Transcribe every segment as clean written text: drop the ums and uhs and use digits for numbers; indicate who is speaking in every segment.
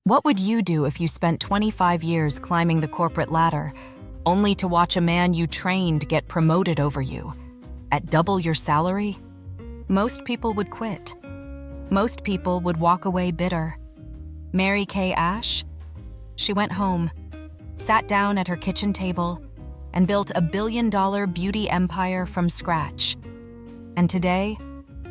Speaker 1: What would you do if you spent 25 years climbing the corporate ladder, only to watch a man you trained get promoted over you? At double your salary? Most people would quit. Most people would walk away bitter. Mary Kay Ash? She went home, sat down at her kitchen table, and built a billion-dollar beauty empire from scratch. And today,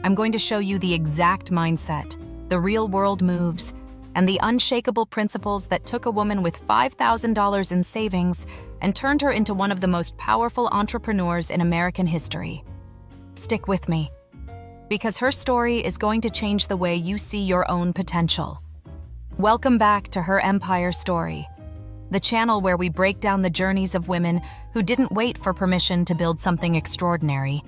Speaker 1: I'm going to show you the exact mindset, the real-world moves, and the unshakable principles that took a woman with $5,000 in savings and turned her into one of the most powerful entrepreneurs in American history. Stick with me, because her story is going to change the way you see your own potential. Welcome back to Her Empire Story, the channel where we break down the journeys of women who didn't wait for permission to build something extraordinary.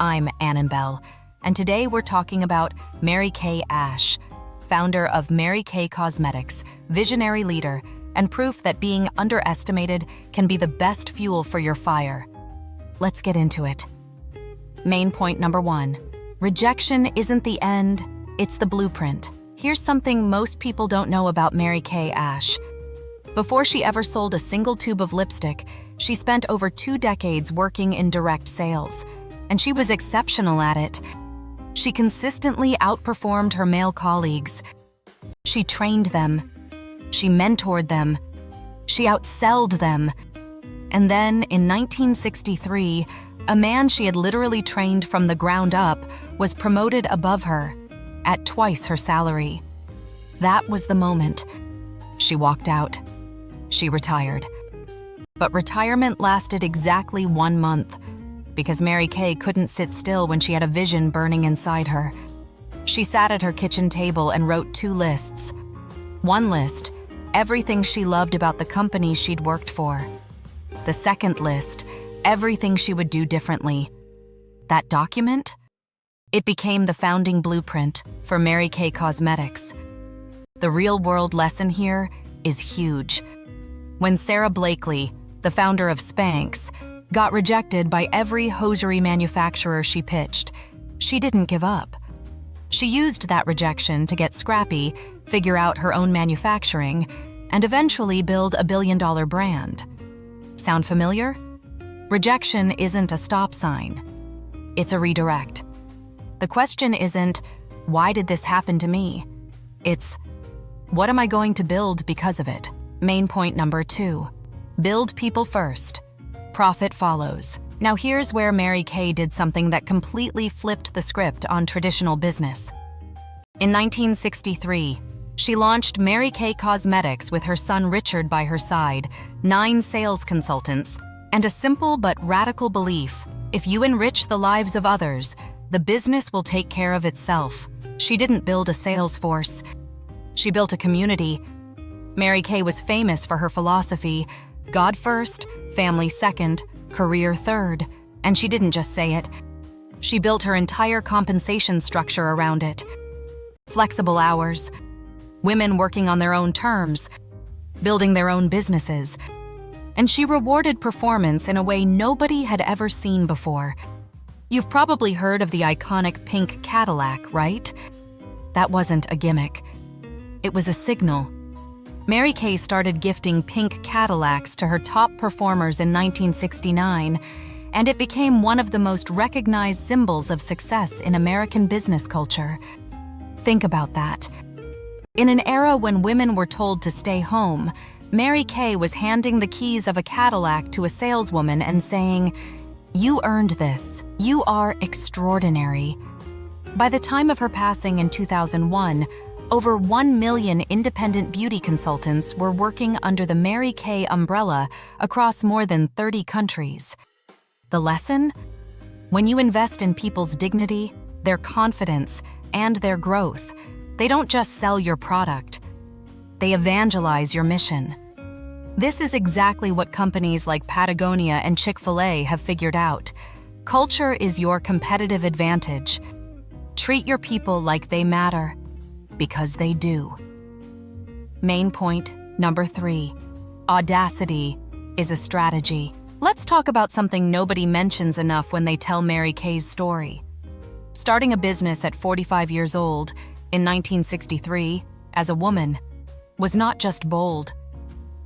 Speaker 1: I'm Annabelle, and today we're talking about Mary Kay Ash, founder of Mary Kay Cosmetics, visionary leader, and proof that being underestimated can be the best fuel for your fire. Let's get into it. Main point number 1. Rejection isn't the end, it's the blueprint. Here's something most people don't know about Mary Kay Ash. Before she ever sold a single tube of lipstick, she spent over 2 decades working in direct sales, and she was exceptional at it. She consistently outperformed her male colleagues. She trained them. She mentored them. She outsold them. And then, in 1963, a man she had literally trained from the ground up was promoted above her, at twice her salary. That was the moment. She walked out. She retired. But retirement lasted exactly 1 month, because Mary Kay couldn't sit still when she had a vision burning inside her. She sat at her kitchen table and wrote 2 lists. One list, everything she loved about the company she'd worked for. The second list, everything she would do differently. That document? It became the founding blueprint for Mary Kay Cosmetics. The real-world lesson here is huge. When Sara Blakely, the founder of Spanx, got rejected by every hosiery manufacturer she pitched, she didn't give up. She used that rejection to get scrappy, figure out her own manufacturing, and eventually build a billion-dollar brand. Sound familiar? Rejection isn't a stop sign. It's a redirect. The question isn't, why did this happen to me? It's, what am I going to build because of it? Main point number 2. Build people first. Profit follows. Now here's where Mary Kay did something that completely flipped the script on traditional business. In 1963, she launched Mary Kay Cosmetics with her son Richard by her side, 9 sales consultants, and a simple but radical belief: if you enrich the lives of others, the business will take care of itself. She didn't build a sales force. She built a community. Mary Kay was famous for her philosophy: God first, family second, career third. And she didn't just say it. She built her entire compensation structure around it. Flexible hours, women working on their own terms, building their own businesses. And she rewarded performance in a way nobody had ever seen before. You've probably heard of the iconic pink Cadillac, right? That wasn't a gimmick. It was a signal. Mary Kay started gifting pink Cadillacs to her top performers in 1969, and it became one of the most recognized symbols of success in American business culture. Think about that. In an era when women were told to stay home, Mary Kay was handing the keys of a Cadillac to a saleswoman and saying, "You earned this. You are extraordinary." By the time of her passing in 2001, over 1 million independent beauty consultants were working under the Mary Kay umbrella across more than 30 countries. The lesson? When you invest in people's dignity, their confidence, and their growth, they don't just sell your product. They evangelize your mission. This is exactly what companies like Patagonia and Chick-fil-A have figured out. Culture is your competitive advantage. Treat your people like they matter, because they do. Main point number 3. Audacity is a strategy. Let's talk about something nobody mentions enough when they tell Mary Kay's story. Starting a business at 45 years old, in 1963, as a woman, was not just bold,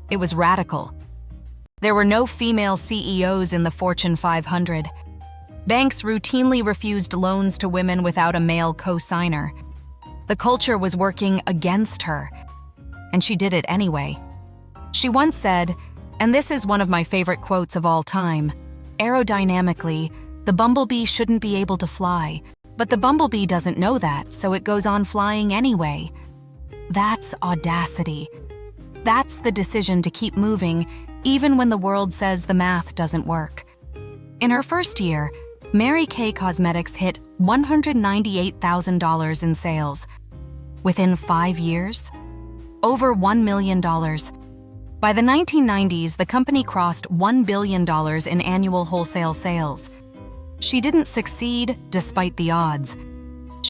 Speaker 1: it was radical. There were no female CEOs in the Fortune 500. Banks routinely refused loans to women without a male co-signer. The culture was working against her, and she did it anyway. She once said, and this is one of my favorite quotes of all time, "Aerodynamically, the bumblebee shouldn't be able to fly, but the bumblebee doesn't know that, so it goes on flying anyway." That's audacity. That's the decision to keep moving, even when the world says the math doesn't work. In her first year, Mary Kay Cosmetics hit $198,000 in sales. Within 5 years, over $1 million. By the 1990s, the company crossed $1 billion in annual wholesale sales. She didn't succeed despite the odds.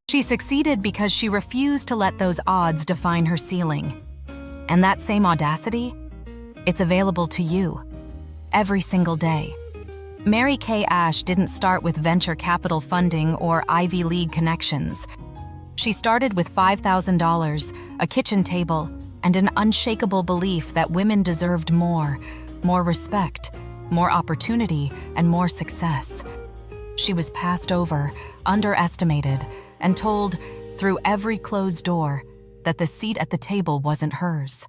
Speaker 1: She succeeded because she refused to let those odds define her ceiling. And that same audacity, it's available to you every single day. Mary Kay Ash didn't start with venture capital funding or Ivy League connections. She started with $5,000, a kitchen table, and an unshakable belief that women deserved more respect, more opportunity, and more success. She was passed over, underestimated, and told, through every closed door, that the seat at the table wasn't hers.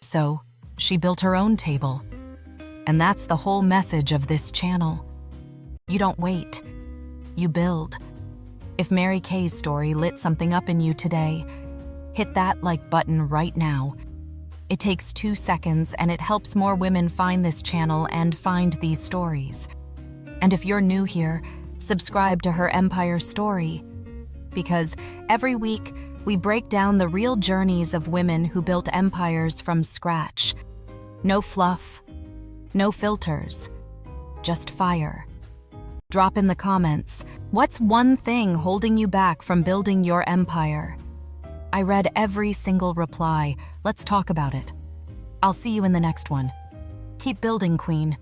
Speaker 1: So, she built her own table. And that's the whole message of this channel. You don't wait, you build. If Mary Kay's story lit something up in you today, hit that like button right now. It takes 2 seconds and it helps more women find this channel and find these stories. And if you're new here, subscribe to Her Empire Story. Because every week, we break down the real journeys of women who built empires from scratch. No fluff, no filters, just fire. Drop in the comments, what's one thing holding you back from building your empire? I read every single reply. Let's talk about it. I'll see you in the next one. Keep building, Queen.